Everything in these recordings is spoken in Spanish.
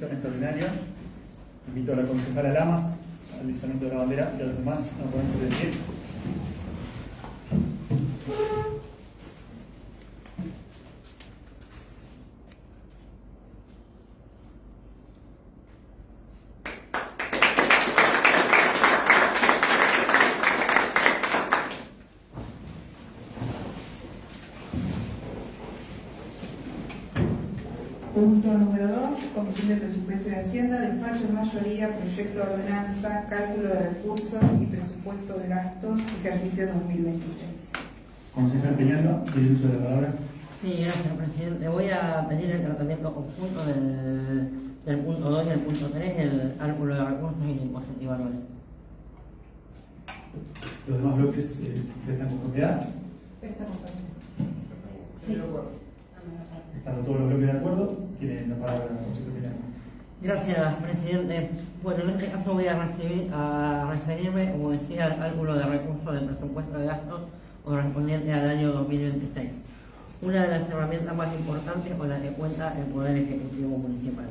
sesión extraordinaria. Invito a la concejala Lamas al izamiento de la bandera y a los demás a ponerse de pie. Punto número 2, Comisión de Presupuesto y Hacienda, despacho de mayoría, proyecto de ordenanza, cálculo de recursos y presupuesto de gastos, ejercicio 2026. Concejal Peñalba, tiene uso de la palabra. Sí, gracias, presidente. Voy a pedir el tratamiento conjunto del punto 2 y el punto 3, el cálculo de recursos y el impositivo anual. Los demás bloques prestan conformidad. Sí. Están todos los bloques de acuerdo. Tienen la palabra la concejal Peñalba. Gracias, presidente. Bueno, en este caso voy a referirme, como decía, al cálculo de recursos del presupuesto de gastos correspondiente al año 2026. Una de las herramientas más importantes con la que cuenta el Poder Ejecutivo Municipal.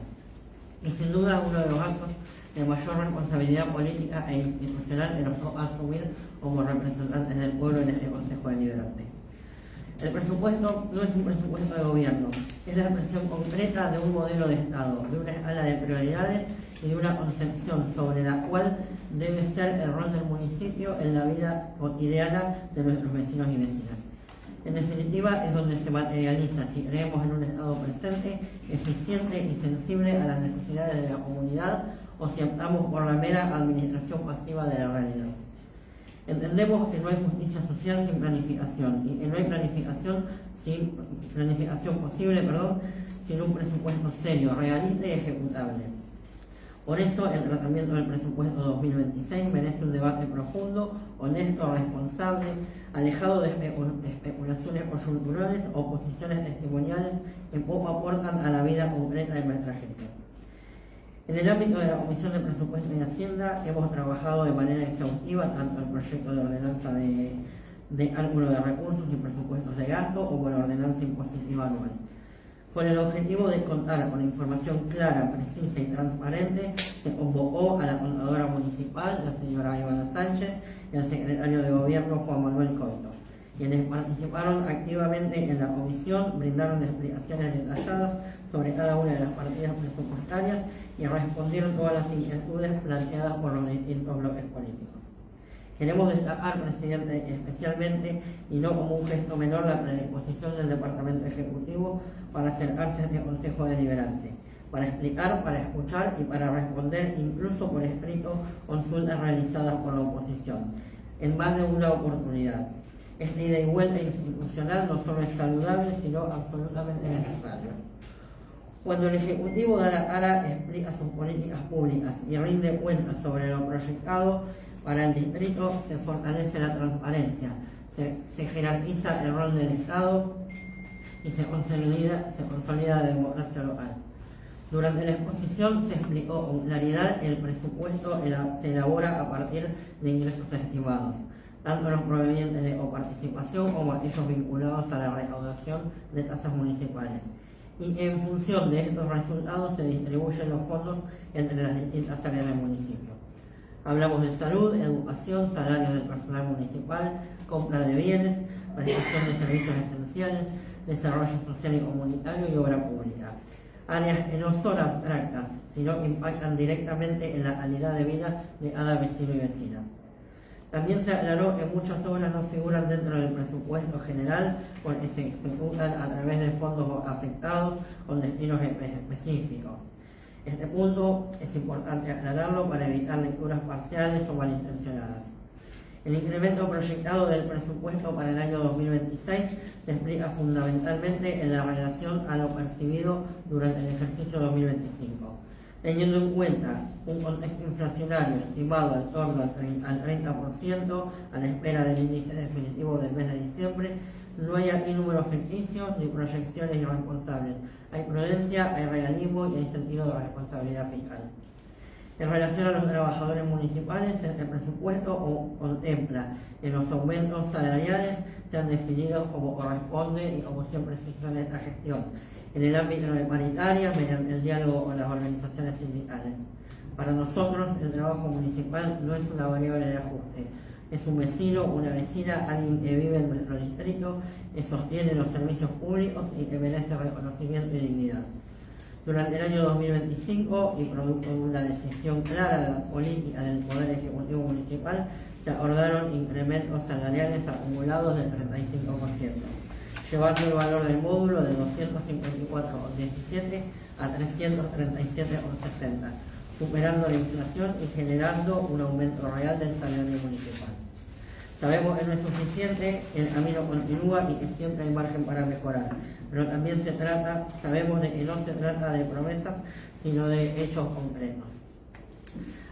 Y sin duda uno de los actos de mayor responsabilidad política e institucional que nos toca asumir como representantes del pueblo en este Consejo Deliberante. El presupuesto no es un presupuesto de gobierno, es la expresión concreta de un modelo de Estado, de una escala de prioridades y de una concepción sobre la cual debe ser el rol del municipio en la vida cotidiana de nuestros vecinos y vecinas. En definitiva, es donde se materializa si creemos en un Estado presente, eficiente y sensible a las necesidades de la comunidad o si optamos por la mera administración pasiva de la realidad. Entendemos que no hay justicia social sin planificación y que no hay planificación posible sin un presupuesto serio, realista y ejecutable. Por eso el tratamiento del presupuesto 2026 merece un debate profundo, honesto, responsable, alejado de especulaciones coyunturales o posiciones testimoniales que poco aportan a la vida concreta de nuestra gente. En el ámbito de la Comisión de Presupuesto y Hacienda hemos trabajado de manera exhaustiva tanto el proyecto de ordenanza de cálculo de recursos y presupuestos de gasto como la ordenanza impositiva anual. Con el objetivo de contar con información clara, precisa y transparente, se convocó a la contadora municipal, la señora Ivana Sánchez, y al secretario de Gobierno, Juan Manuel Coito, quienes participaron activamente en la comisión, brindaron explicaciones detalladas sobre cada una de las partidas presupuestarias y respondieron todas las inquietudes planteadas por los distintos bloques políticos. Queremos destacar, presidente, especialmente, y no como un gesto menor, la predisposición del Departamento Ejecutivo para acercarse a este Consejo Deliberante, para explicar, para escuchar y para responder, incluso por escrito, consultas realizadas por la oposición, en más de una oportunidad. Esta ida y vuelta institucional no solo es saludable, sino absolutamente necesario. Cuando el Ejecutivo da la cara, explica sus políticas públicas y rinde cuentas sobre lo proyectado para el distrito, se fortalece la transparencia, se jerarquiza el rol del Estado y se consolida la democracia local. Durante la exposición se explicó con claridad que el presupuesto se elabora a partir de ingresos estimados, tanto los provenientes de coparticipación como aquellos vinculados a la recaudación de tasas municipales. Y en función de estos resultados se distribuyen los fondos entre las distintas áreas del municipio. Hablamos de salud, educación, salarios del personal municipal, compra de bienes, prestación de servicios esenciales, desarrollo social y comunitario y obra pública. Áreas que no son abstractas, sino que impactan directamente en la calidad de vida de cada vecino y vecina. También se aclaró que muchas obras no figuran dentro del presupuesto general porque se ejecutan a través de fondos afectados con destinos específicos. Este punto es importante aclararlo para evitar lecturas parciales o malintencionadas. El incremento proyectado del presupuesto para el año 2026 se explica fundamentalmente en la relación a lo percibido durante el ejercicio 2025. Teniendo en cuenta un contexto inflacionario estimado en torno al 30% a la espera del índice definitivo del mes de diciembre, no hay aquí números ficticios ni proyecciones irresponsables. Hay prudencia, hay realismo y hay sentido de responsabilidad fiscal. En relación a los trabajadores municipales, este presupuesto contempla que los aumentos salariales sean definidos como corresponde y como siempre se hizo en esta gestión, en el ámbito de paritarias mediante el diálogo con las organizaciones sindicales. Para nosotros el trabajo municipal no es una variable de ajuste, es un vecino, una vecina, alguien que vive en nuestro distrito, que sostiene los servicios públicos y que merece reconocimiento y dignidad. Durante el año 2025, y producto de una decisión clara de la política del Poder Ejecutivo Municipal, se acordaron incrementos salariales acumulados del 35%, llevando el valor del módulo de 254,17 a 337,60, superando la inflación y generando un aumento real del salario municipal. Sabemos que no es suficiente, el camino continúa y que siempre hay margen para mejorar, pero también sabemos de que no se trata de promesas, sino de hechos concretos.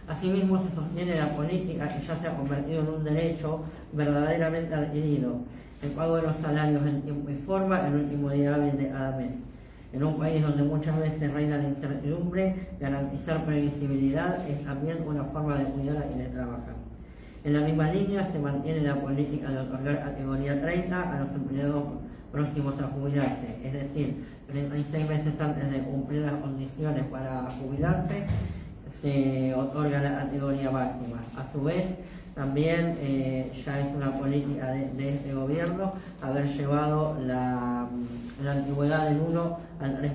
Asimismo, se sostiene la política que ya se ha convertido en un derecho verdaderamente adquirido, el pago de los salarios en tiempo y forma el último día hábil de cada mes. En un país donde muchas veces reina la incertidumbre, garantizar previsibilidad es también una forma de cuidar a quienes trabajan. En la misma línea se mantiene la política de otorgar categoría 30 a los empleados próximos a jubilarse, es decir, 36 meses antes de cumplir las condiciones para jubilarse, se otorga la categoría máxima. A su vez, también ya es una política de este gobierno haber llevado la antigüedad del 1 al 3%.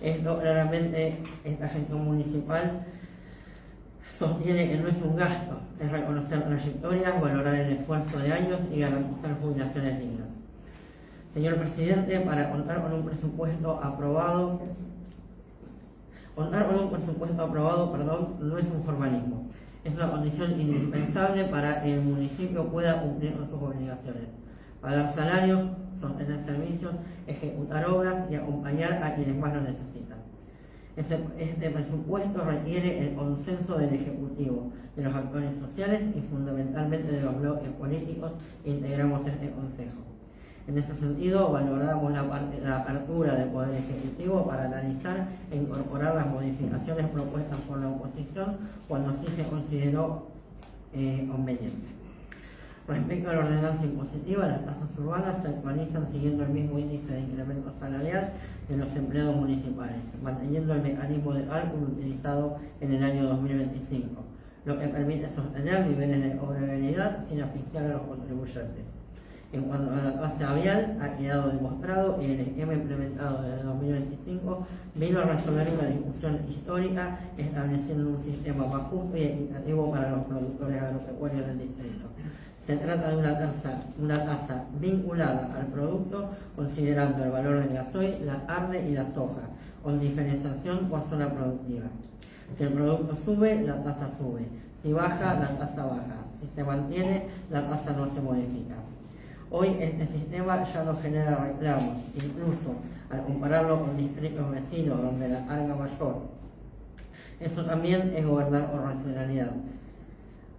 Esto claramente, esta gestión municipal sostiene que no es un gasto, es reconocer trayectorias, valorar el esfuerzo de años y garantizar jubilaciones dignas. Señor Presidente, para contar con un presupuesto aprobado, no es un formalismo, es una condición indispensable para que el municipio pueda cumplir con sus obligaciones, pagar salarios, sostener servicios, ejecutar obras y acompañar a quienes más lo necesitan. Este presupuesto requiere el consenso del Ejecutivo, de los actores sociales y fundamentalmente de los bloques políticos que integramos este Consejo. En ese sentido, valoramos la apertura del Poder Ejecutivo para analizar e incorporar las modificaciones propuestas por la oposición cuando así se consideró conveniente. Respecto a la ordenanza impositiva, las tasas urbanas se actualizan siguiendo el mismo índice de incremento salarial de los empleados municipales, manteniendo el mecanismo de cálculo utilizado en el año 2025, lo que permite sostener niveles de cobrabilidad sin asfixiar a los contribuyentes. En cuanto a la tasa vial, ha quedado demostrado que el esquema implementado desde 2025 vino a resolver una discusión histórica, estableciendo un sistema más justo y equitativo para los productores agropecuarios del distrito. Se trata de una tasa vinculada al producto, considerando el valor del gasoil, la carne y la soja, con diferenciación por zona productiva. Si el producto sube, la tasa sube. Si baja, la tasa baja. Si se mantiene, la tasa no se modifica. Hoy este sistema ya no genera reclamos, incluso al compararlo con distritos vecinos donde la carga mayor. Eso también es gobernar con racionalidad.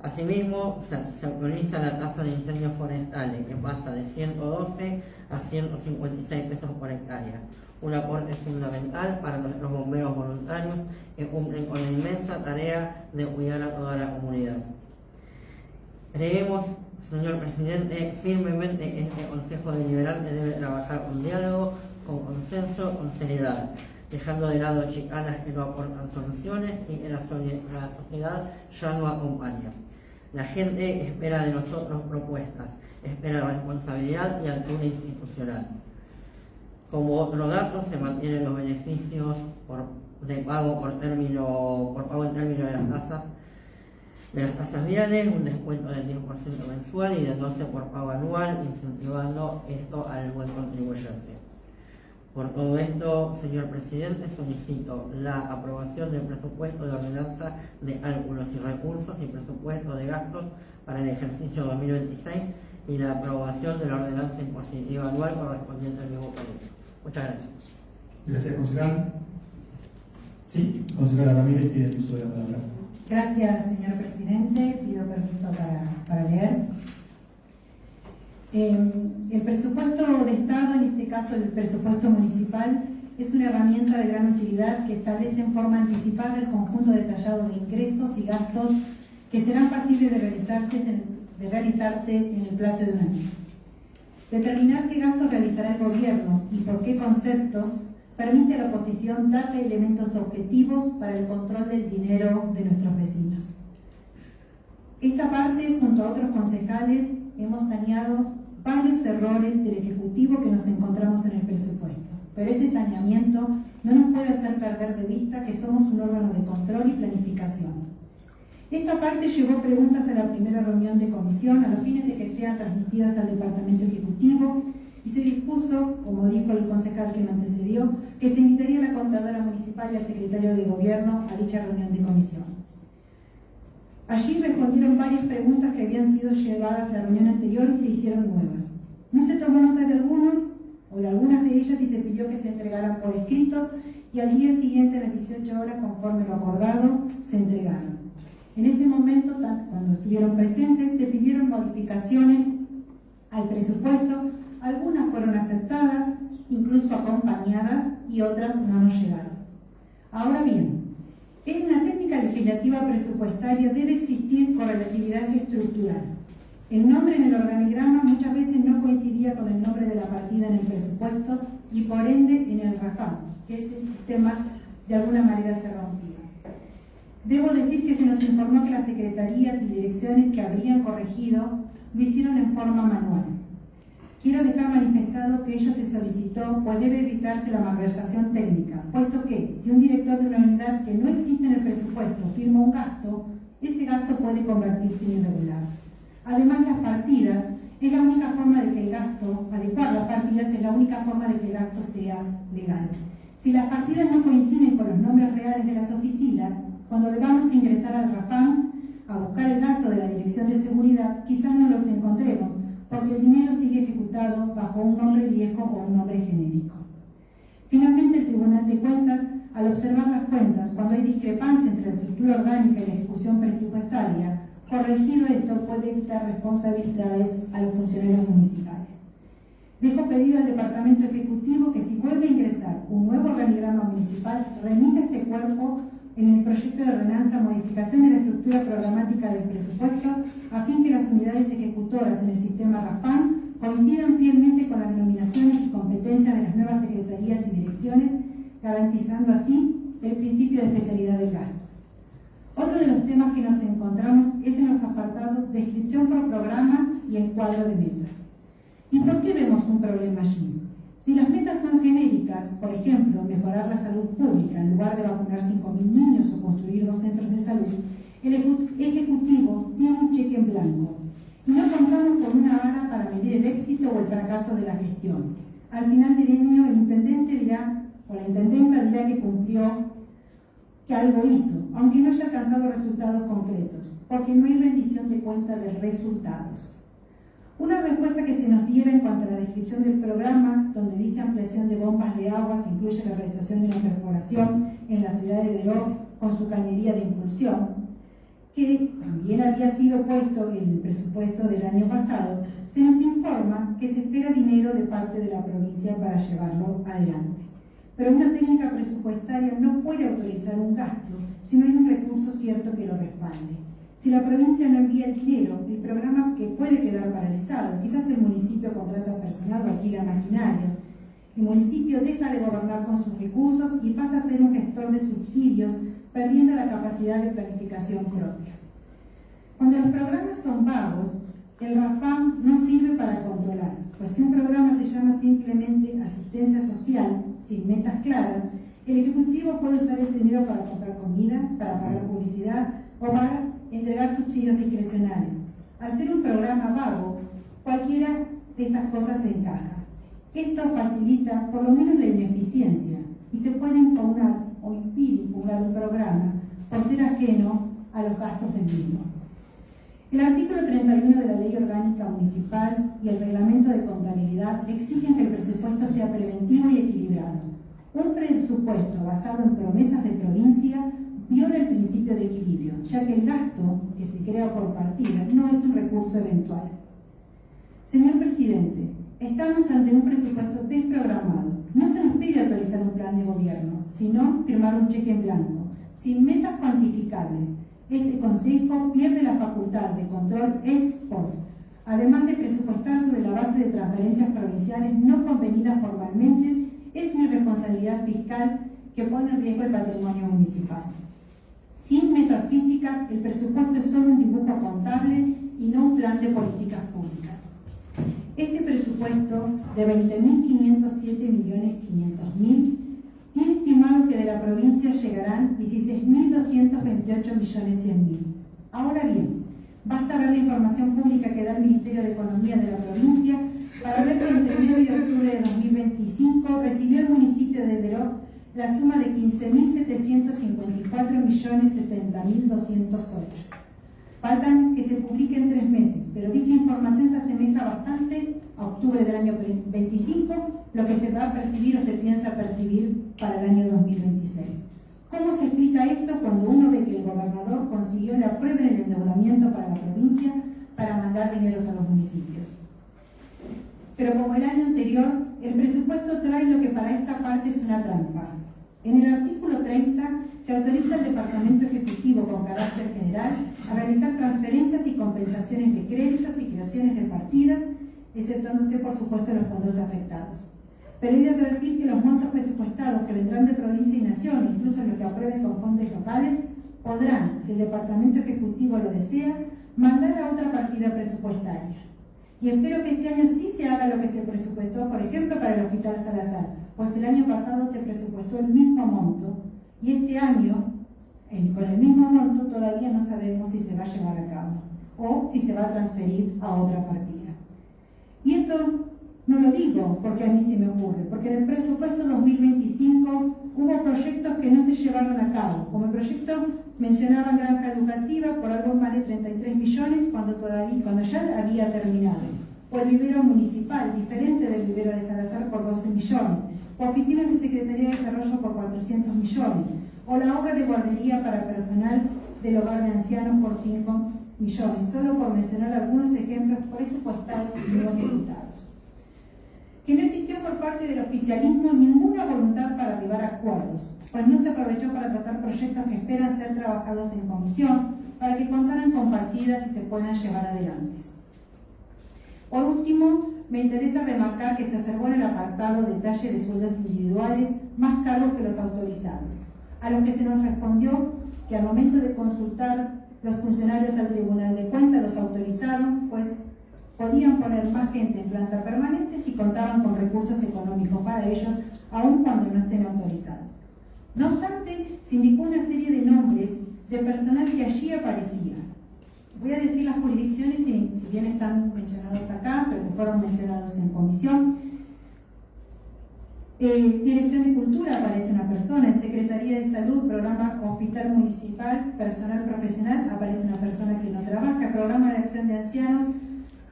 Asimismo, se actualiza la tasa de incendios forestales, que pasa de 112 a 156 pesos por hectárea. Un aporte fundamental para nuestros bomberos voluntarios que cumplen con la inmensa tarea de cuidar a toda la comunidad. Creemos, señor Presidente, firmemente que este Consejo Deliberante debe trabajar con diálogo, con consenso, con seriedad, dejando de lado chicanas que no aportan soluciones y que la sociedad ya no acompaña. La gente espera de nosotros propuestas, espera responsabilidad y altura institucional. Como otro dato, se mantienen los beneficios de pago por pago en términos de las tasas viales, un descuento del 10% mensual y del 12% por pago anual, incentivando esto al buen contribuyente. Por todo esto, señor Presidente, solicito la aprobación del presupuesto de ordenanza de cálculos y recursos y presupuesto de gastos para el ejercicio 2026 y la aprobación de la ordenanza impositiva anual correspondiente al mismo periodo. Muchas gracias. Gracias, concejal. Sí, concejala Ramírez pide el uso de la palabra. Gracias, señor presidente. Pido permiso para leer. El presupuesto de Estado, en este caso el presupuesto municipal, es una herramienta de gran utilidad que establece en forma anticipada el conjunto detallado de ingresos y gastos que serán pasibles de realizarse en el plazo de un año. Determinar qué gastos realizará el gobierno y por qué conceptos permite a la oposición darle elementos objetivos para el control del dinero de nuestros vecinos. Esta parte, junto a otros concejales, hemos saneado varios errores del Ejecutivo que nos encontramos en el presupuesto. Pero ese saneamiento no nos puede hacer perder de vista que somos un órgano de control y planificación. Esta parte llevó preguntas a la primera reunión de comisión a los fines de que sean transmitidas al Departamento Ejecutivo y se dispuso, como dijo el concejal que me antecedió, que se invitaría a la contadora municipal y al secretario de Gobierno a dicha reunión de comisión. Allí respondieron varias preguntas que habían sido llevadas a la reunión anterior y se hicieron nuevas. No se tomó nota de algunas de ellas y se pidió que se entregaran por escrito y al día siguiente, a las 18 horas, conforme lo acordado, se entregaron. En ese momento, cuando estuvieron presentes, se pidieron modificaciones al presupuesto, algunas fueron aceptadas, incluso acompañadas, y otras no nos llegaron. Ahora bien, en una técnica legislativa presupuestaria debe existir correlatividad estructural. El nombre en el organigrama muchas veces no coincidía con el nombre de la partida en el presupuesto y por ende en el RAFAM, que ese sistema de alguna manera se rompía. Debo decir que se nos informó que las secretarías y direcciones que habrían corregido lo hicieron en forma manual. Quiero dejar manifestado que ello se solicitó, pues debe evitarse la malversación técnica, puesto que si un director de una unidad que no existe en el presupuesto firma un gasto, ese gasto puede convertirse en irregular. Además, las partidas es la única forma de que el gasto, adecuar las partidas es la única forma de que el gasto sea legal. Si las partidas no coinciden con los nombres reales de las oficinas, cuando debamos ingresar al RAFAM a buscar el gasto de la Dirección de Seguridad, quizás no los encontremos, porque el dinero sigue ejecutado bajo un nombre viejo o un nombre genérico. Finalmente, el Tribunal de Cuentas, al observar las cuentas, cuando hay discrepancia entre la estructura orgánica y la ejecución presupuestaria, corregido esto puede evitar responsabilidades a los funcionarios municipales. Dejo pedido al Departamento Ejecutivo que si vuelve a ingresar un nuevo organigrama municipal, remita este cuerpo en el proyecto de ordenanza modificación de la estructura programática del presupuesto a fin que las unidades ejecutoras en el sistema RAFAM coincidan fielmente con las denominaciones y competencias de las nuevas secretarías y direcciones, garantizando así el principio de especialidad del gasto. Otro de los temas que nos encontramos es en los apartados descripción por programa y encuadro de metas. ¿Y por qué vemos un problema allí? Si las metas son genéricas, por ejemplo, mejorar la salud pública en lugar de vacunar 5.000 niños o construir 2 centros de salud, el Ejecutivo tiene un cheque en blanco y no contamos con una vara para medir el éxito o el fracaso de la gestión. Al final del año, el intendente dirá, o la intendenta dirá que cumplió, que algo hizo, aunque no haya alcanzado resultados concretos, porque no hay rendición de cuenta de resultados. Una respuesta que se nos diera en cuanto a la descripción del programa, donde dice ampliación de bombas de agua, se incluye la realización de una perforación en la ciudad de Deró con su cañería de impulsión, que también había sido puesto en el presupuesto del año pasado, se nos informa que se espera dinero de parte de la provincia para llevarlo adelante. Pero una técnica presupuestaria no puede autorizar un gasto si no hay un recurso cierto que lo respalde. Si la provincia no envía el dinero, el programa que puede quedar paralizado, quizás el municipio contrata personal o alquila maquinaria, el municipio deja de gobernar con sus recursos y pasa a ser un gestor de subsidios, perdiendo la capacidad de planificación propia. Cuando los programas son vagos, el RAFAM no sirve para controlar, pues si un programa se llama simplemente asistencia social, sin metas claras, el Ejecutivo puede usar ese dinero para comprar comida, para pagar publicidad o para entregar subsidios discrecionales. Al ser un programa vago, cualquiera de estas cosas se encaja. Esto facilita por lo menos la ineficiencia y se puede impugnar o impide impugnar un programa por ser ajeno a los gastos del mismo. El artículo 31 de la Ley Orgánica Municipal y el Reglamento de Contabilidad exigen que el presupuesto sea preventivo y equilibrado. Un presupuesto basado en promesas de provincia viola el principio de equilibrio, ya que el gasto que se crea por partida no es un recurso eventual. Señor Presidente, estamos ante un presupuesto desprogramado. No se nos pide autorizar un plan de gobierno, sino firmar un cheque en blanco, sin metas cuantificables. Este Consejo pierde la facultad de control ex post, además de presupuestar sobre la base de transferencias provinciales no convenidas formalmente, es una responsabilidad fiscal que pone en riesgo el patrimonio municipal. Sin metas físicas, el presupuesto es solo un dibujo contable y no un plan de políticas públicas. Este presupuesto de 20.507.500.000 tiene estimado que de la provincia llegarán 16.228.100.000. Ahora bien, basta ver la información pública que da el Ministerio de Economía de la provincia para ver que entre enero y octubre de 2025 recibió el municipio de Deró la suma de 15.754.070.208. Faltan que se publique en 3 meses, pero dicha información se asemeja bastante a octubre del año 25, lo que se va a percibir o se piensa percibir para el año 2026. ¿Cómo se explica esto cuando uno ve que el gobernador consiguió la prueba en el endeudamiento para la provincia para mandar dineros a los municipios? Pero como el año anterior, el presupuesto trae lo que para esta parte es una trampa. En el artículo 30 se autoriza al Departamento Ejecutivo con carácter general a realizar transferencias y compensaciones de créditos y creaciones de partidas, exceptuándose por supuesto los fondos afectados. Pero hay de advertir que los montos presupuestados que vendrán de provincia y nación, incluso los que aprueben con fondos locales, podrán, si el Departamento Ejecutivo lo desea, mandar a otra partida presupuestaria. Y espero que este año sí se haga lo que se presupuestó, por ejemplo, para el Hospital Salazar, pues el año pasado se presupuestó el mismo monto y este año, con el mismo monto, todavía no sabemos si se va a llevar a cabo o si se va a transferir a otra partida. Y esto no lo digo porque a mí se me ocurre, porque en el presupuesto 2025 hubo proyectos que no se llevaron a cabo, como el proyecto mencionaba Granja Educativa por algo más de 33 millones cuando ya había terminado, o el vivero municipal, diferente del vivero de Salazar por 12 millones, o oficinas de Secretaría de Desarrollo por 400 millones, o la obra de guardería para personal del hogar de ancianos por 5 millones, solo por mencionar algunos ejemplos presupuestados y no ejecutados. Que no existió por parte del oficialismo ninguna voluntad para arribar a acuerdos, pues no se aprovechó para tratar proyectos que esperan ser trabajados en comisión, para que contaran con partidas y se puedan llevar adelante. Por último, me interesa remarcar que se observó en el apartado detalle de sueldos individuales más cargos que los autorizados, a los que se nos respondió que al momento de consultar los funcionarios al Tribunal de Cuentas los autorizaron, pues podían poner más gente en planta permanente si contaban con recursos económicos para ellos, aun cuando no estén autorizados. No obstante, se indicó una serie de nombres de personal que allí aparecía. Voy a decir las jurisdicciones, si bien están mencionados acá, pero que fueron mencionados en comisión. Dirección de Cultura aparece una persona, en Secretaría de Salud, Programa Hospital Municipal, Personal Profesional, aparece una persona que no trabaja, Programa de Acción de Ancianos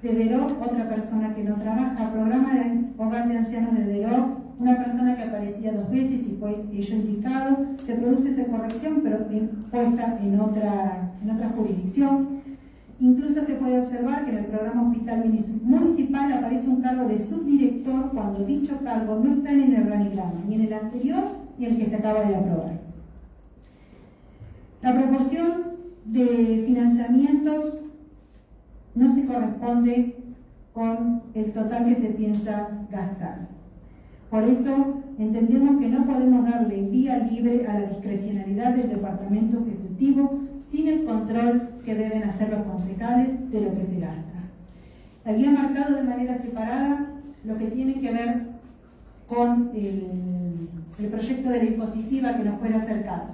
de Deró, otra persona que no trabaja, Programa de Hogar de Ancianos de Deró, una persona que aparecía 2 veces y fue ello indicado, se produce esa corrección pero puesta en otra jurisdicción. Incluso se puede observar que en el programa Hospital Municipal aparece un cargo de subdirector cuando dicho cargo no está en el organigrama, ni en el anterior ni en el que se acaba de aprobar. La proporción de financiamientos no se corresponde con el total que se piensa gastar. Por eso entendemos que no podemos darle vía libre a la discrecionalidad del Departamento Ejecutivo sin el control que deben hacer los concejales de lo que se gasta. Había marcado de manera separada lo que tiene que ver con el proyecto de ley positiva que nos fue acercado.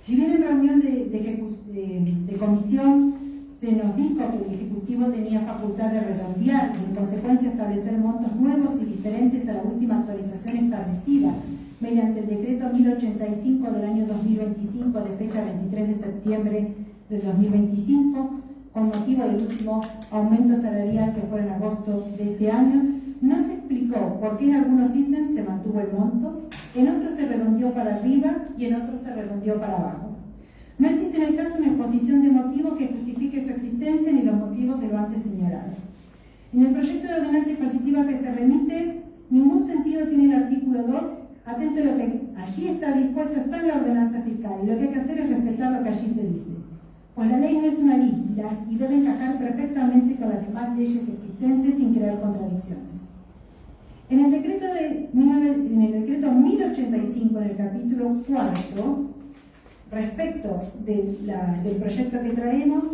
Si bien en reunión de comisión se nos dijo que el Ejecutivo tenía facultad de redondear y en consecuencia establecer montos nuevos y diferentes a la última actualización establecida mediante el decreto 1085 del año 2025 de fecha 23 de septiembre del 2025, con motivo del último aumento salarial que fue en agosto de este año, no se explicó por qué en algunos ítems se mantuvo el monto, en otros se redondeó para arriba y en otros se redondeó para abajo. No existe en el caso una exposición de motivos que justifique su existencia ni los motivos de lo antes señalado. En el proyecto de ordenanza dispositiva que se remite, ningún sentido tiene el artículo 2, atento a lo que allí está dispuesto, está en la ordenanza fiscal, y lo que hay que hacer es respetar lo que allí se dice. pues la ley no es una isla y debe encajar perfectamente con las demás leyes existentes sin crear contradicciones. En el decreto 1085, en el capítulo 4, respecto del proyecto que traemos,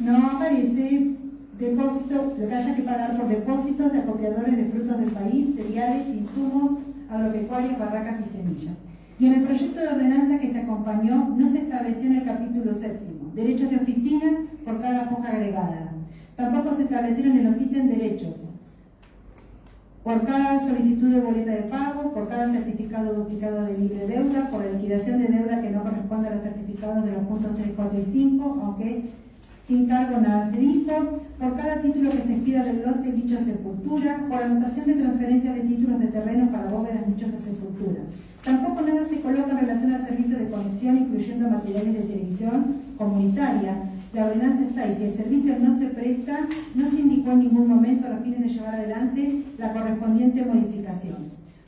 no aparece depósito, lo que haya que pagar por depósitos de acopiadores de frutos del país, cereales, insumos, agropecuarios, barracas y semillas. Y en el proyecto de ordenanza que se acompañó no se estableció en el capítulo 7, derechos de oficina por cada hoja agregada. Tampoco se establecieron en los ítems derechos por cada solicitud de boleta de pago, por cada certificado duplicado de libre deuda, por la liquidación de deuda que no corresponde a los certificados de los puntos 3, 4 y 5, aunque sin cargo nada se dijo, por cada título que se expida del lote dicho sepultura, por anotación de transferencia de títulos de terreno para bóvedas dichos a sepultura. Tampoco nada se coloca en relación al servicio de conexión, incluyendo materiales de televisión comunitaria. La ordenanza está y si el servicio no se presta, no se indicó en ningún momento a los fines de llevar adelante la correspondiente modificación.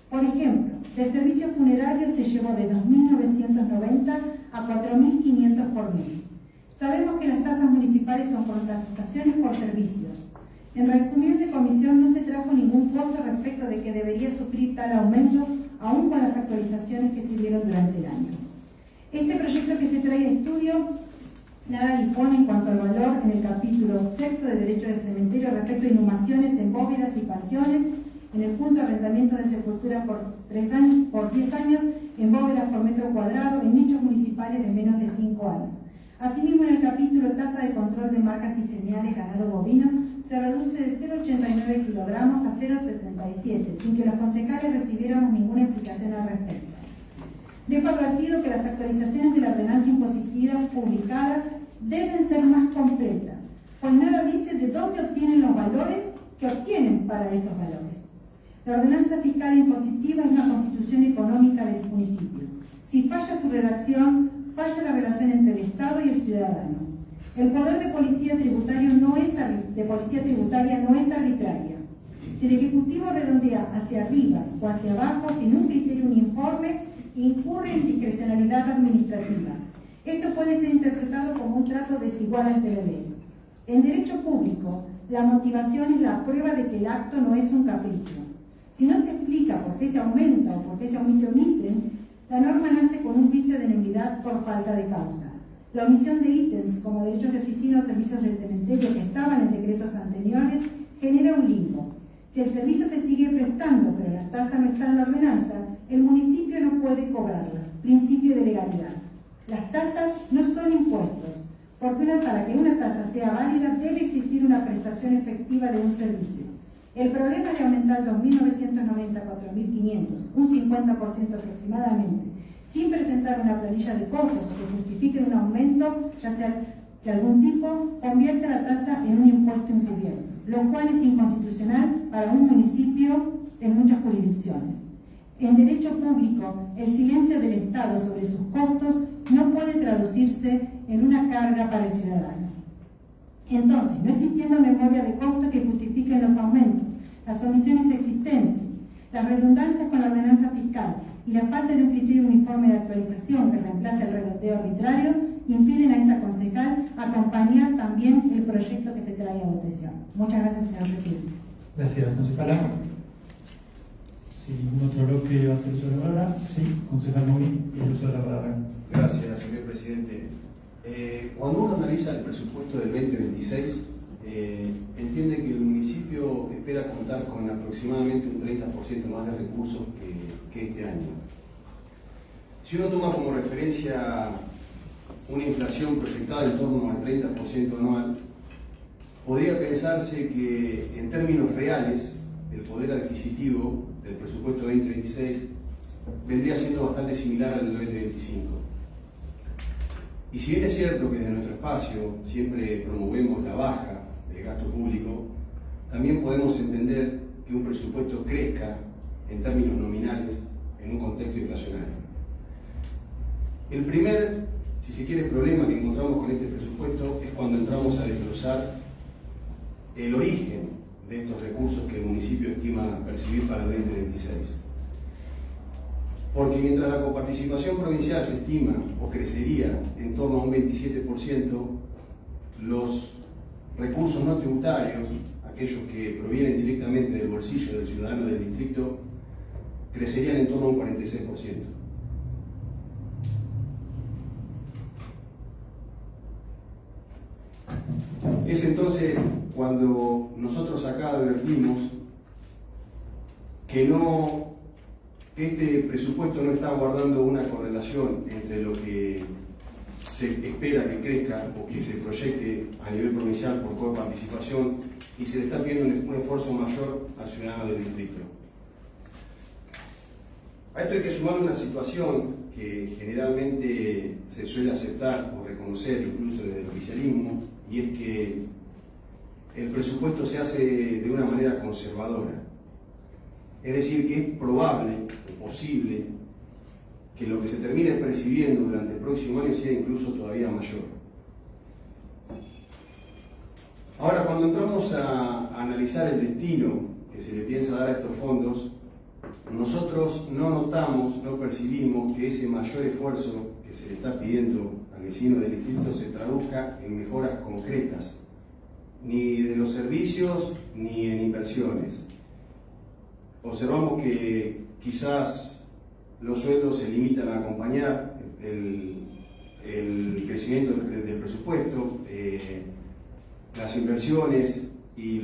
Por ejemplo, del servicio funerario se llevó de 2.990 a 4.500 por mes. Sabemos que las tasas municipales son contrataciones por servicios. En reunión de comisión no se trajo ningún costo respecto de que debería sufrir tal aumento, aún con las actualizaciones que se dieron durante el año. Este proyecto que se trae a estudio nada dispone en cuanto al valor en el capítulo 6 de Derecho de Cementerio respecto a inhumaciones en bóvedas y panteones, en el punto de arrendamiento de sepultura por 10 años, en bóvedas por metro cuadrado, en nichos municipales de menos de 5 años. Asimismo, en el capítulo tasa de control de marcas y señales ganado bovino, se reduce de 0,89 kilogramos a 0,77, sin que los concejales recibiéramos ninguna explicación al respecto. Dejo advertido que las actualizaciones de la ordenanza impositiva publicadas deben ser más completas, pues nada dice de dónde obtienen los valores que obtienen para esos valores. La ordenanza fiscal impositiva es una constitución económica del municipio. Si falla su redacción, falla la relación entre el Estado y el ciudadano. El poder de policía tributaria no es arbitraria. Si el Ejecutivo redondea hacia arriba o hacia abajo sin un criterio uniforme, incurre en discrecionalidad administrativa. Esto puede ser interpretado como un trato desigual ante la ley. En derecho público, la motivación es la prueba de que el acto no es un capricho. Si no se explica por qué se aumenta o por qué se omite un ítem, la norma nace con un vicio de nulidad por falta de causa. La omisión de ítems como derechos de oficina o servicios del cementerio que estaban en decretos anteriores genera un limbo. Si el servicio se sigue prestando pero la tasa no está en la ordenanza, el municipio no puede cobrarla. Principio de legalidad. Las tasas no son impuestos, porque para que una tasa sea válida debe existir una prestación efectiva de un servicio. El problema de aumentar 2.990 a 4.500, un 50% aproximadamente, sin presentar una planilla de costos o que justifique un aumento, ya sea de algún tipo, convierte la tasa en un impuesto encubierto, lo cual es inconstitucional para un municipio en muchas jurisdicciones. En derecho público, el silencio del Estado sobre sus costos no puede traducirse en una carga para el ciudadano. Entonces, no existiendo memoria de costos que justifiquen los aumentos, las omisiones existentes, las redundancias con la ordenanza fiscal y la falta de un criterio uniforme de actualización que reemplace el redondeo arbitrario, impiden a esta concejal acompañar también el proyecto que se trae a votación. Muchas gracias, señor presidente. Gracias, concejala. Si otro bloque va a ser uso de la palabra, sí, concejal Morín, el uso de la palabra. Gracias, señor presidente. Cuando uno analiza el presupuesto del 2026, entiende que el municipio espera contar con aproximadamente un 30% más de recursos que este año. Si uno toma como referencia una inflación proyectada en torno al 30% anual, podría pensarse que en términos reales el poder adquisitivo del presupuesto 2026 vendría siendo bastante similar al del 2025. Y si bien es cierto que desde nuestro espacio siempre promovemos la baja del gasto público, también podemos entender que un presupuesto crezca en términos nominales en un contexto inflacionario. El primer, si se quiere, problema que encontramos con este presupuesto es cuando entramos a desglosar el origen de estos recursos que el municipio estima percibir para el 2026. porque mientras la coparticipación provincial se estima o crecería en torno a un 27%, los recursos no tributarios, aquellos que provienen directamente del bolsillo del ciudadano del distrito, crecerían en torno a un 46%. Es entonces cuando nosotros acá advertimos que este presupuesto no está guardando una correlación entre lo que se espera que crezca o que se proyecte a nivel provincial por coparticipación y se le está pidiendo un esfuerzo mayor al ciudadano del distrito. A esto hay que sumar una situación que generalmente se suele aceptar o reconocer incluso desde el oficialismo, y es que el presupuesto se hace de una manera conservadora. Es decir, que es probable o posible que lo que se termine percibiendo durante el próximo año sea incluso todavía mayor. Ahora, cuando entramos a analizar el destino que se le piensa dar a estos fondos, nosotros no notamos, no percibimos que ese mayor esfuerzo que se le está pidiendo al vecino del distrito se traduzca en mejoras concretas, ni de los servicios ni en inversiones. Observamos que quizás los sueldos se limitan a acompañar el crecimiento del presupuesto, las inversiones y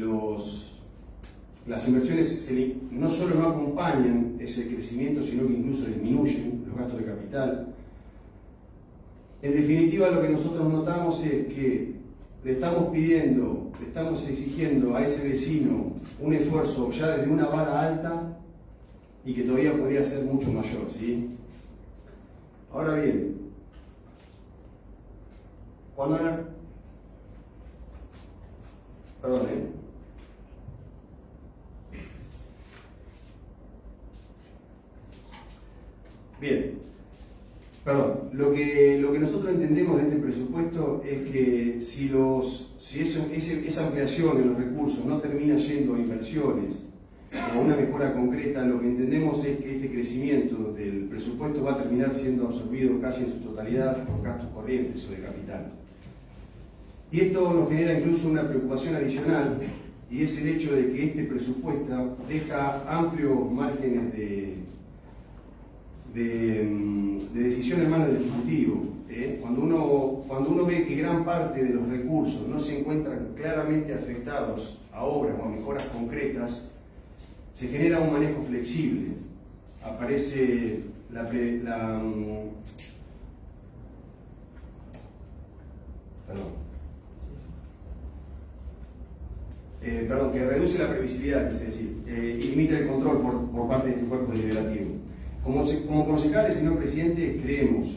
las inversiones no solo no acompañan ese crecimiento, sino que incluso disminuyen los gastos de capital. En definitiva, lo que nosotros notamos es que le estamos pidiendo, le estamos exigiendo a ese vecino un esfuerzo ya desde una vara alta y que todavía podría ser mucho mayor, ¿sí? Ahora bien, cuando perdón, Bien, perdón, lo que nosotros entendemos de este presupuesto es que si esa ampliación en los recursos no termina yendo a inversiones o a una mejora concreta, lo que entendemos es que este crecimiento del presupuesto va a terminar siendo absorbido casi en su totalidad por gastos corrientes o de capital. Y esto nos genera incluso una preocupación adicional, y es el hecho de que este presupuesto deja amplios márgenes de decisión en manos del Ejecutivo. Cuando uno ve que gran parte de los recursos no se encuentran claramente afectados a obras o a mejoras concretas, se genera un manejo flexible. Aparece que reduce la previsibilidad, es decir, y limita el control por parte de este cuerpo deliberativo. Como concejales, señor presidente, creemos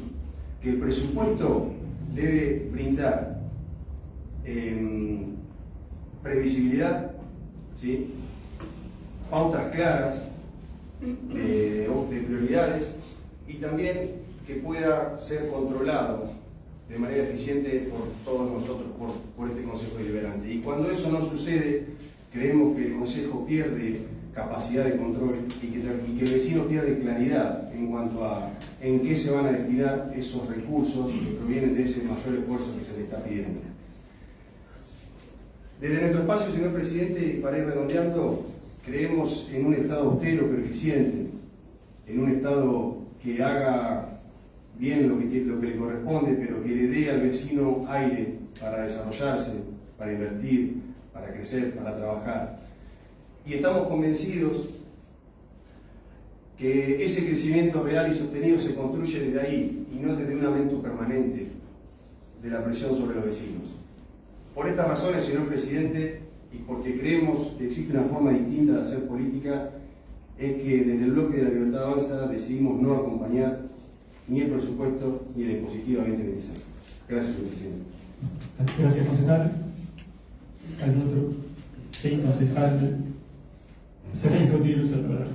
que el presupuesto debe brindar previsibilidad, ¿sí?, pautas claras de prioridades, y también que pueda ser controlado de manera eficiente por todos nosotros, por este Consejo Deliberante. Y cuando eso no sucede, creemos que el Consejo pierde capacidad de control y que el vecino pierde claridad en cuanto a en qué se van a destinar esos recursos que provienen de ese mayor esfuerzo que se le está pidiendo. Desde nuestro espacio, señor presidente, para ir redondeando, creemos en un Estado austero pero eficiente, en un Estado que haga bien lo que le corresponde, pero que le dé al vecino aire para desarrollarse, para invertir, para crecer, para trabajar. Y estamos convencidos que ese crecimiento real y sostenido se construye desde ahí y no desde un aumento permanente de la presión sobre los vecinos. Por estas razones, señor presidente, y porque creemos que existe una forma distinta de hacer política, es que desde el bloque de la Libertad Avanza decidimos no acompañar ni el presupuesto ni la impositiva 2026. Gracias, señor presidente. Gracias, concejal. ¿Algún otro? Sí, concejal. Sergio tiene uso de palabra.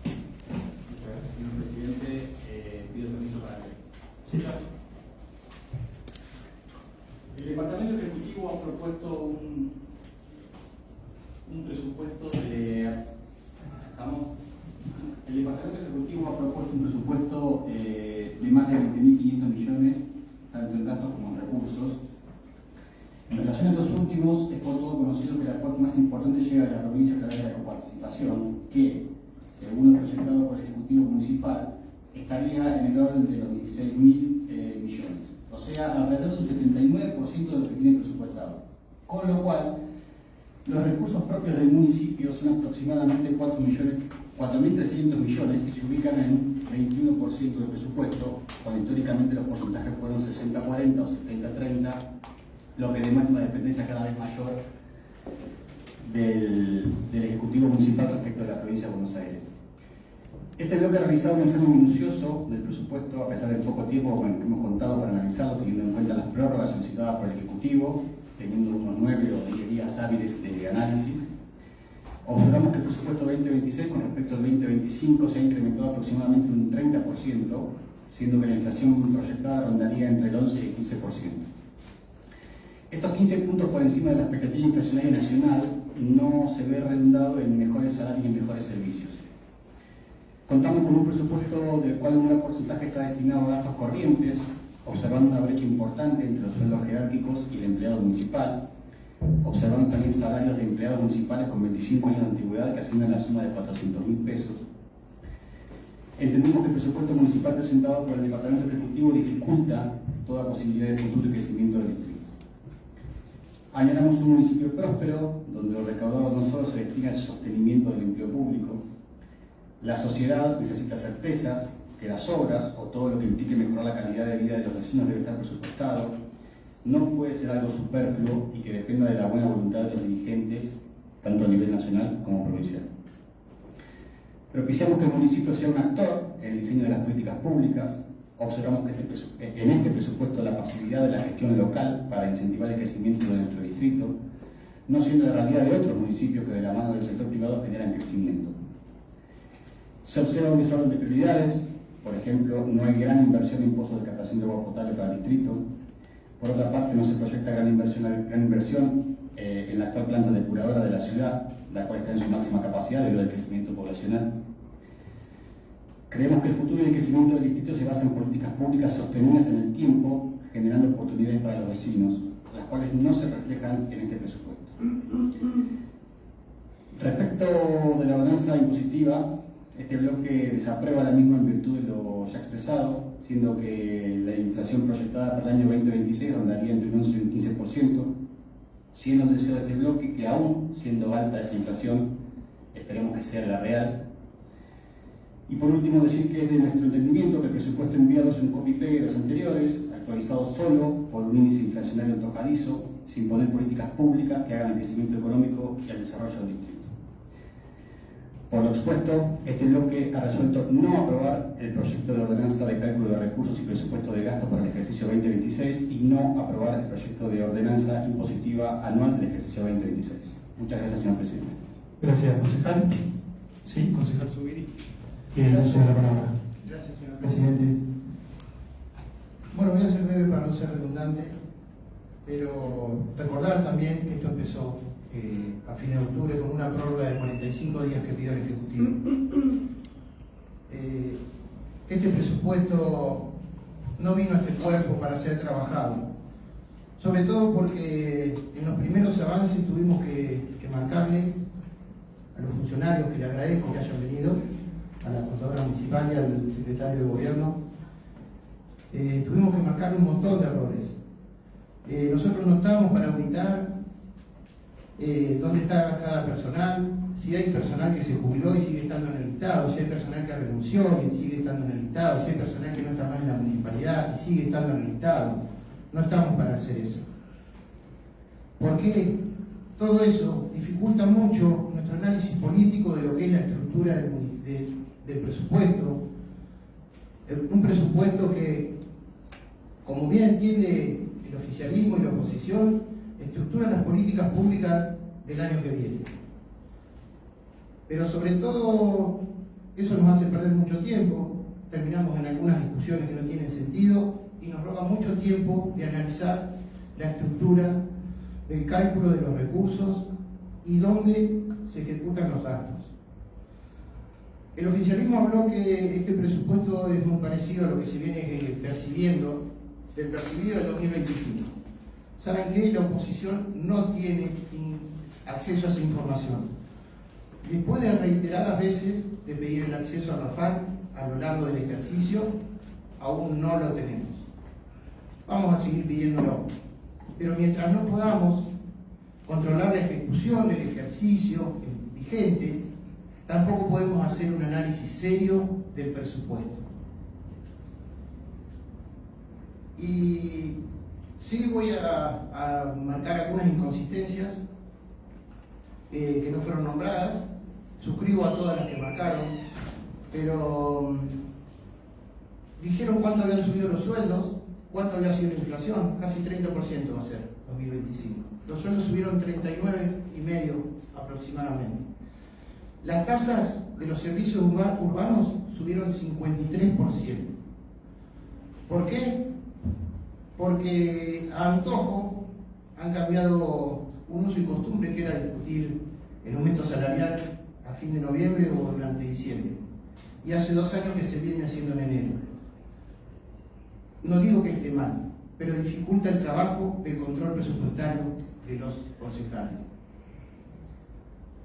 Muchas gracias, señor presidente. Pido permiso para leer. Sí. El Departamento Ejecutivo ha propuesto un presupuesto de... El Departamento Ejecutivo ha propuesto más de 20.500 millones, tanto en gastos como en recursos. En relación a estos últimos, es por todo conocido que el aporte más importante llega de la provincia a través de la coparticipación, que, según lo proyectado por el Ejecutivo Municipal, estaría en el orden de los 16.000 millones, o sea, alrededor del 79% de lo que tiene presupuestado. Con lo cual, los recursos propios del municipio son aproximadamente 4.300 millones y se ubican en un 21% del presupuesto, cuando históricamente los porcentajes fueron 60-40 o 70-30, lo que demuestra una dependencia cada vez mayor del Ejecutivo Municipal respecto de la provincia de Buenos Aires. Este bloque ha realizado un examen minucioso del presupuesto, a pesar del poco tiempo con el que hemos contado para analizarlo, teniendo en cuenta las prórrogas solicitadas por el Ejecutivo, teniendo unos 9 o 10 días hábiles de análisis. Observamos que el presupuesto 2026 con respecto al 2025 se ha incrementado aproximadamente un 30%, siendo que la inflación proyectada rondaría entre el 11 y el 15%. Estos 15 puntos por encima de la expectativa inflacionaria nacional no se ve redundado en mejores salarios y en mejores servicios. Contamos con un presupuesto del cual un gran porcentaje está destinado a gastos corrientes, observando una brecha importante entre los sueldos jerárquicos y el empleado municipal, observando también salarios de empleados municipales con 25 años de antigüedad que ascienden a la suma de 400.000 pesos. Entendemos que el presupuesto municipal presentado por el Departamento Ejecutivo dificulta toda posibilidad de futuro y crecimiento del distrito. Añoramos un municipio próspero, donde lo recaudado no solo se destina al sostenimiento del empleo público. La sociedad necesita certezas que las obras o todo lo que implique mejorar la calidad de vida de los vecinos debe estar presupuestado. No puede ser algo superfluo y que dependa de la buena voluntad de los dirigentes, tanto a nivel nacional como provincial. Propiciamos que el municipio sea un actor en el diseño de las políticas públicas. Observamos que en este presupuesto la pasividad de la gestión local para incentivar el crecimiento de nuestro distrito, no siendo la realidad de otros municipios que de la mano del sector privado generan crecimiento. Se observa un desorden de prioridades, por ejemplo, no hay gran inversión en pozos de captación de agua potable para el distrito. Por otra parte, no se proyecta gran inversión en la actual planta depuradora de la ciudad, la cual está en su máxima capacidad debido al crecimiento poblacional. Creemos que el futuro y el crecimiento del distrito se basa en políticas públicas sostenidas en el tiempo, generando oportunidades para los vecinos, las cuales no se reflejan en este presupuesto. Respecto de la balanza impositiva, este bloque desaprueba la misma en virtud de lo ya expresado, siendo que la inflación proyectada para el año 2026 rondaría entre un 11 y un 15%, siendo el deseo de este bloque que aún siendo alta esa inflación, esperemos que sea la real. Y por último decir que es de nuestro entendimiento que el presupuesto enviado es un copy-paste de los anteriores, actualizado solo por un índice inflacionario antojadizo, sin poner políticas públicas que hagan el crecimiento económico y el desarrollo del distrito. Por lo expuesto, este bloque ha resuelto no aprobar el proyecto de ordenanza de cálculo de recursos y presupuesto de gastos para el ejercicio 2026 y no aprobar el proyecto de ordenanza impositiva anual del ejercicio 2026. Muchas gracias, señor presidente. Gracias, concejal. Sí, concejal Zubiri. Tiene el uso de la palabra. Gracias, señor presidente. Bueno, voy a ser breve para no ser redundante, pero recordar también que esto empezó a fines de octubre con una prórroga de 45 días que pidió el Ejecutivo. Este presupuesto no vino a este cuerpo para ser trabajado, sobre todo porque en los primeros avances tuvimos que marcarle a los funcionarios, que le agradezco que hayan venido, a la contadora municipal y al secretario de gobierno, tuvimos que marcarle un montón de errores. Nosotros no estamos para auditar dónde está cada personal, si hay personal que se jubiló y sigue estando en el listado, si hay personal que renunció y sigue estando en el listado, si hay personal que no está más en la municipalidad y sigue estando en el listado. No estamos para hacer eso. Porque todo eso dificulta mucho nuestro análisis político de lo que es la estructura del presupuesto. Un presupuesto que, como bien entiende el oficialismo y la oposición, estructura las políticas públicas del año que viene. Pero sobre todo, eso nos hace perder mucho tiempo, terminamos en algunas discusiones que no tienen sentido y nos roba mucho tiempo de analizar la estructura del cálculo de los recursos y dónde se ejecutan los gastos. El oficialismo habló que este presupuesto es muy parecido a lo que se viene percibiendo del percibido del 2025. Saben que la oposición no tiene acceso a esa información. Después de reiteradas veces de pedir el acceso a Rafal a lo largo del ejercicio, aún no lo tenemos. Vamos a seguir pidiéndolo. Pero mientras no podamos controlar la ejecución del ejercicio vigente, tampoco podemos hacer un análisis serio del presupuesto. Y sí voy a marcar algunas inconsistencias que no fueron nombradas. Suscribo a todas las que marcaron, pero dijeron cuánto habían subido los sueldos, cuánto había sido la inflación, casi 30% va a ser 2025. Los sueldos subieron 39,5% aproximadamente. Las tasas de los servicios urbanos subieron 53%. ¿Por qué? Porque a antojo han cambiado un uso y costumbre que era discutir el aumento salarial a fin de noviembre o durante diciembre. Y hace 2 años que se viene haciendo en enero. No digo que esté mal, pero dificulta el trabajo del control presupuestario de los concejales.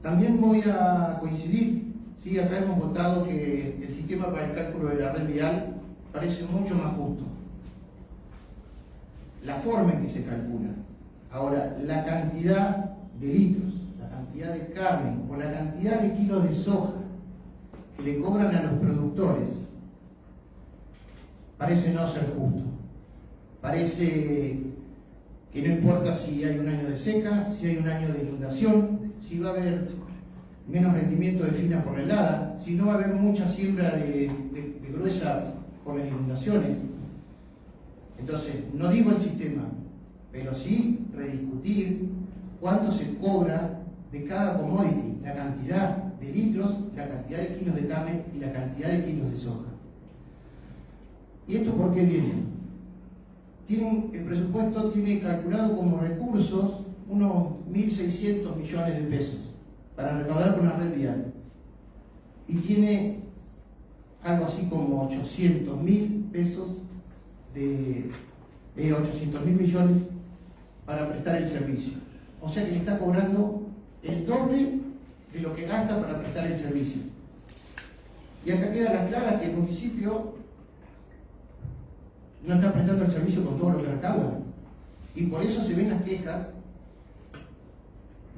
También voy a coincidir, sí, acá hemos votado que el sistema para el cálculo de la red vial parece mucho más justo. La forma en que se calcula. Ahora, la cantidad de litros, la cantidad de carne o la cantidad de kilos de soja que le cobran a los productores parece no ser justo. Parece que no importa si hay un año de seca, si hay un año de inundación, si va a haber menos rendimiento de fina por helada, si no va a haber mucha siembra de gruesa por las inundaciones. Entonces, no digo el sistema, pero sí rediscutir cuánto se cobra de cada commodity, la cantidad de litros, la cantidad de kilos de carne y la cantidad de kilos de soja. ¿Y esto por qué viene? El presupuesto tiene calculado como recursos unos 1.600 millones de pesos para recaudar con la red vial. Y tiene algo así como 800.000 pesos 800.000 millones para prestar el servicio. O sea que le está cobrando el doble de lo que gasta para prestar el servicio. Y acá queda la clara que el municipio no está prestando el servicio con todo lo que recauda. Y por eso se ven las quejas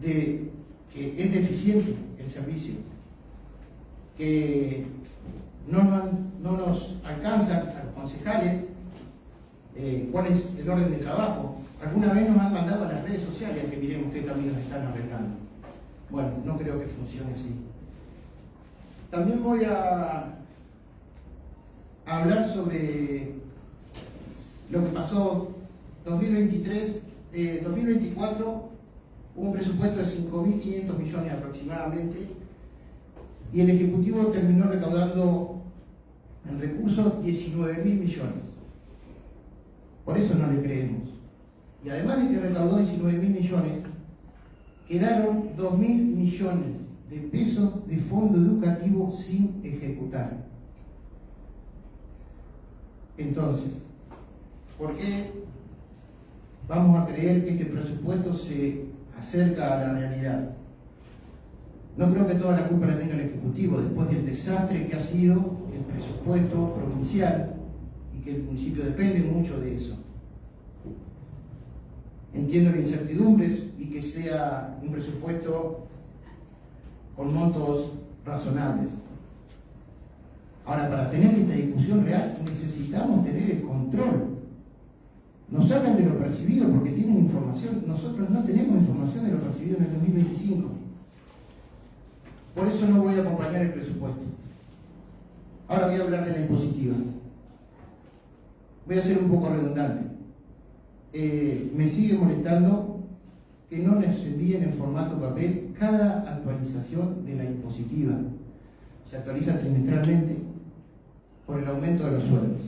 de que es deficiente el servicio, que no nos alcanzan a los concejales cuál es el orden de trabajo. Alguna vez nos han mandado a las redes sociales a que miremos qué caminos están arreglando. Bueno, no creo que funcione así. También voy a hablar sobre lo que pasó 2024, hubo un presupuesto de 5.500 millones aproximadamente, y el Ejecutivo terminó recaudando en recursos 19.000 millones. Por eso no le creemos. Y además de que recaudó 19.000 millones, quedaron 2.000 millones de pesos de fondo educativo sin ejecutar. Entonces, ¿por qué vamos a creer que este presupuesto se acerca a la realidad? No creo que toda la culpa la tenga el Ejecutivo, después del desastre que ha sido el presupuesto provincial y que el municipio depende mucho de eso. Entiendo la incertidumbre y que sea un presupuesto con montos razonables. Ahora, para tener esta discusión real necesitamos tener el control. Nos hablan de lo percibido porque tienen información. Nosotros no tenemos información de lo percibido en el 2025. Por eso no voy a acompañar el presupuesto. Ahora voy a hablar de la impositiva. Voy a ser un poco redundante. Me sigue molestando que no les envíen en formato papel cada actualización de la impositiva. Se actualiza trimestralmente por el aumento de los sueldos.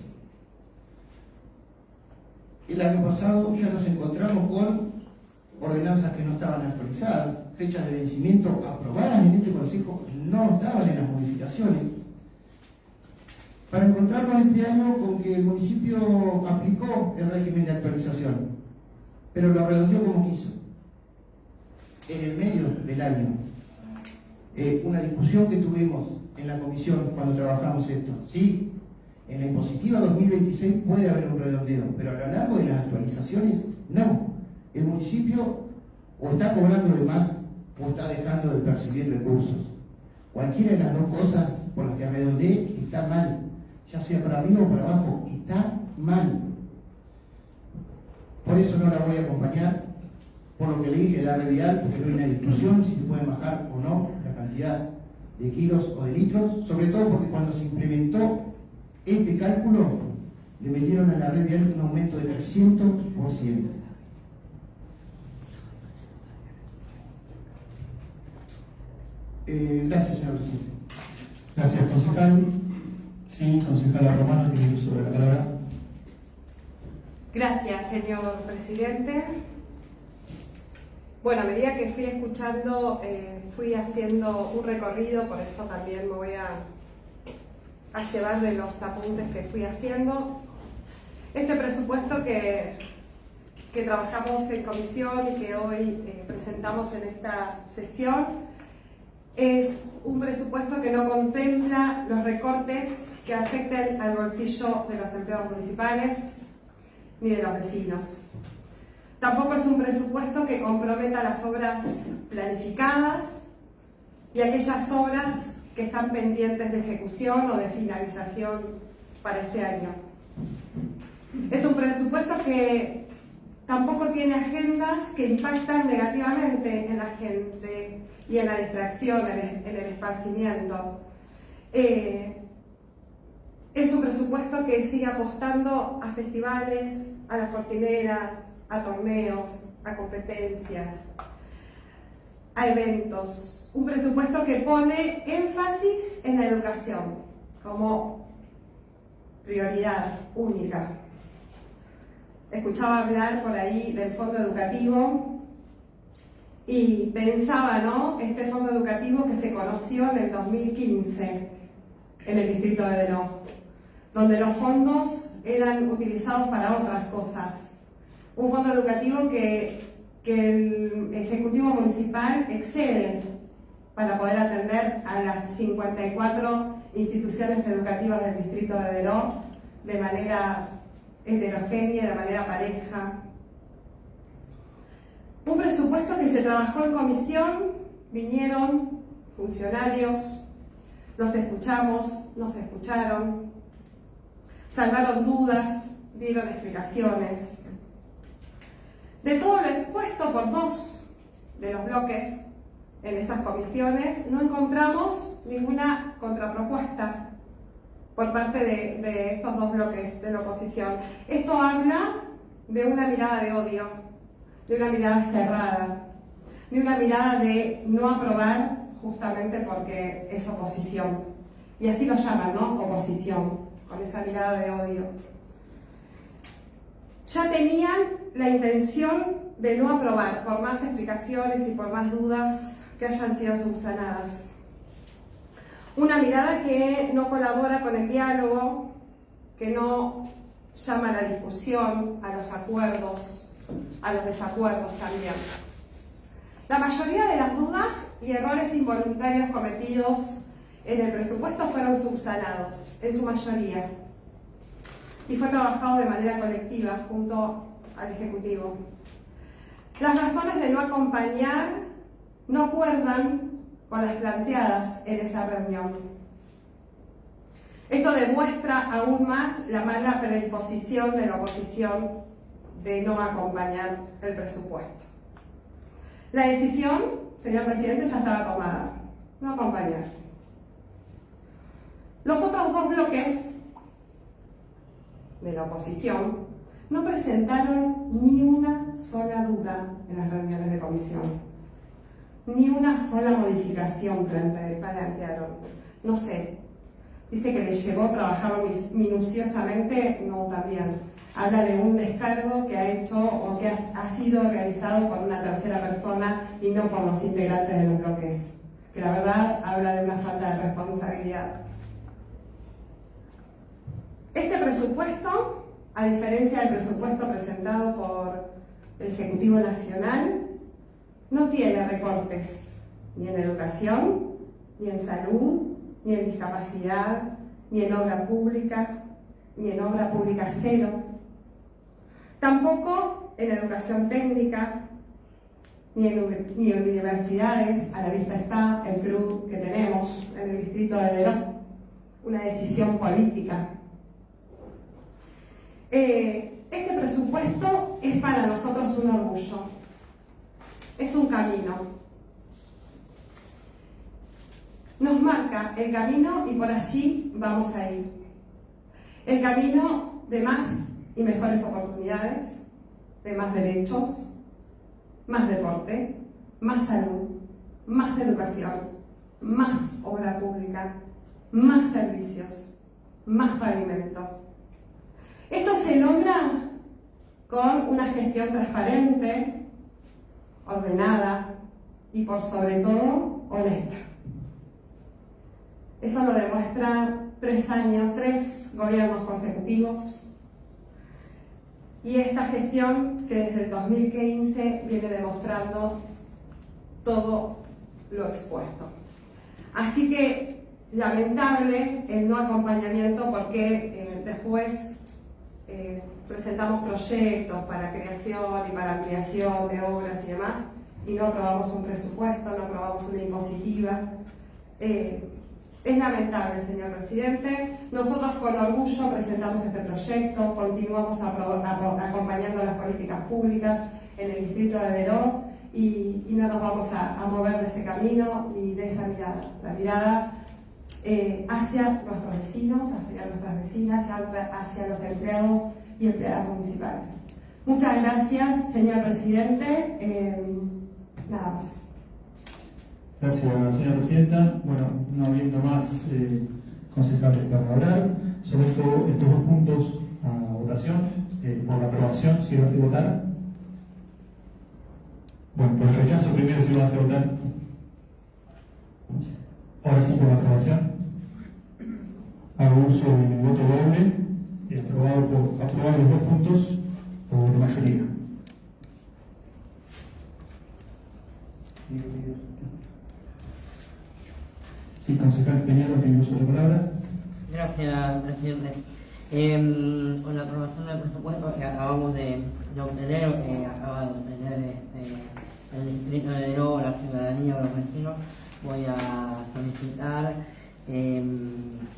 El año pasado ya nos encontramos con ordenanzas que no estaban actualizadas, fechas de vencimiento aprobadas en este Consejo no estaban en las modificaciones. para encontrarnos este año con que el municipio aplicó el régimen de actualización, pero lo redondeó como quiso, en el medio del año. Una discusión que tuvimos en la comisión cuando trabajamos esto. Sí, en la impositiva 2026 puede haber un redondeo, pero a lo largo de las actualizaciones, no. El municipio o está cobrando de más o está dejando de percibir recursos. Cualquiera de las dos cosas por las que redondee está mal, ya sea para arriba o para abajo, está mal. Por eso no la voy a acompañar, por lo que le dije de la realidad, porque no hay una discusión si se puede bajar o no la cantidad de kilos o de litros, sobre todo porque cuando se implementó este cálculo, le metieron a la red vial un aumento de 300%. Gracias, señor presidente. Gracias, concejal. Sí, concejala Romano, tiene el uso de la palabra. Gracias, señor presidente. Bueno, a medida que fui escuchando, fui haciendo un recorrido, por eso también me voy a llevar de los apuntes que fui haciendo. Este presupuesto que trabajamos en comisión y que hoy presentamos en esta sesión es un presupuesto que no contempla los recortes que afecten al bolsillo de los empleados municipales ni de los vecinos. Tampoco es un presupuesto que comprometa las obras planificadas y aquellas obras que están pendientes de ejecución o de finalización para este año. Es un presupuesto que tampoco tiene agendas que impactan negativamente en la gente y en la distracción, en el esparcimiento. Es un presupuesto que sigue apostando a festivales, a las cortineras, a torneos, a competencias, a eventos. Un presupuesto que pone énfasis en la educación como prioridad única. Escuchaba hablar por ahí del fondo educativo y pensaba, ¿no? Este fondo educativo que se conoció en el 2015 en el distrito de Venó, donde los fondos eran utilizados para otras cosas. Un fondo educativo que el Ejecutivo Municipal excede para poder atender a las 54 instituciones educativas del distrito de Venó de manera heterogénea, de manera pareja. Un presupuesto que se trabajó en comisión, vinieron funcionarios, los escuchamos, nos escucharon, salvaron dudas, dieron explicaciones. De todo lo expuesto por dos de los bloques en esas comisiones, no encontramos ninguna contrapropuesta por parte de estos dos bloques de la oposición. Esto habla de una mirada de odio, de una mirada cerrada, de una mirada de no aprobar justamente porque es oposición. Y así lo llaman, ¿no? Oposición, con esa mirada de odio. Ya tenían la intención de no aprobar por más explicaciones y por más dudas que hayan sido subsanadas. Una mirada que no colabora con el diálogo, que no llama a la discusión, a los acuerdos, a los desacuerdos también. La mayoría de las dudas y errores involuntarios cometidos en el presupuesto fueron subsanados, en su mayoría, y fue trabajado de manera colectiva junto al Ejecutivo. Las razones de no acompañar no acuerdan con las planteadas en esa reunión. Esto demuestra aún más la mala predisposición de la oposición de no acompañar el presupuesto. La decisión, señor presidente, ya estaba tomada, no acompañar. Los otros dos bloques de la oposición no presentaron ni una sola duda en las reuniones de comisión. Ni una sola modificación plantearon. No sé, dice que les llegó, trabajaron minuciosamente, no, también. Habla de un descargo que ha hecho o que ha sido realizado por una tercera persona y no por los integrantes de los bloques. Que la verdad habla de una falta de responsabilidad. presupuesto, a diferencia del presupuesto presentado por el Ejecutivo Nacional, no tiene recortes ni en educación, ni en salud, ni en discapacidad, ni en obra pública cero. Tampoco en educación técnica, ni en universidades. A la vista está el CRUD que tenemos en el distrito de Verón, una decisión política. Este presupuesto es para nosotros un orgullo, es un camino. Nos marca el camino y por allí vamos a ir. El camino de más y mejores oportunidades, de más derechos, más deporte, más salud, más educación, más obra pública, más servicios, más pavimento. Esto se logra con una gestión transparente, ordenada y por sobre todo honesta. Eso lo demuestra 3 gobiernos consecutivos, y esta gestión que desde el 2015 viene demostrando todo lo expuesto. Así que lamentable el no acompañamiento, porque después presentamos proyectos para creación y para ampliación de obras y demás, y no aprobamos un presupuesto, no aprobamos una impositiva. Es lamentable, señor presidente. Nosotros con orgullo presentamos este proyecto, continuamos acompañando las políticas públicas en el distrito de Verón y no nos vamos a mover de ese camino y de esa mirada. La mirada hacia nuestros vecinos, hacia nuestras vecinas, hacia los empleados y empleadas municipales. Muchas gracias, señor presidente. Nada más. Gracias, señora presidenta. Bueno, no habiendo más concejales para hablar, someto estos 2 puntos a votación. Por la aprobación, si vas a votar. Bueno, por el rechazo primero, si vas a votar. Ahora sí, por la aprobación. Hago uso del voto doble y aprobar los 2 puntos por mayoría. Sí, concejal Peñalo, tiene uso de la palabra. Gracias, presidente. Con la aprobación del presupuesto que acabamos de obtener, acaba de obtener el distrito de Verón, la ciudadanía o los vecinos, voy a solicitar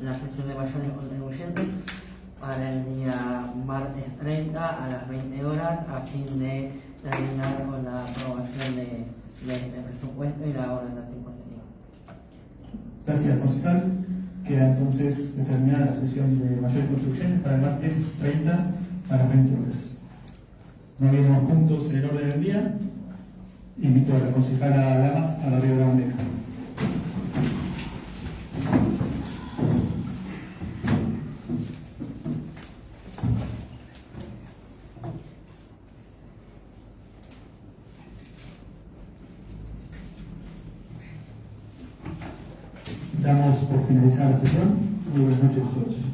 la sesión de mayores contribuyentes para el día martes 30 a las 20 horas, a fin de terminar con la aprobación de este presupuesto y la ordenación positiva. Gracias, concejal. Queda entonces determinada la sesión de mayores contribuyentes para el martes 30 a las 20 horas. No habiendo más puntos en el orden del día, invito a la concejala Lamas a la arriba de la bandera. Damos por finalizada la sesión. Muy buenas noches a todos.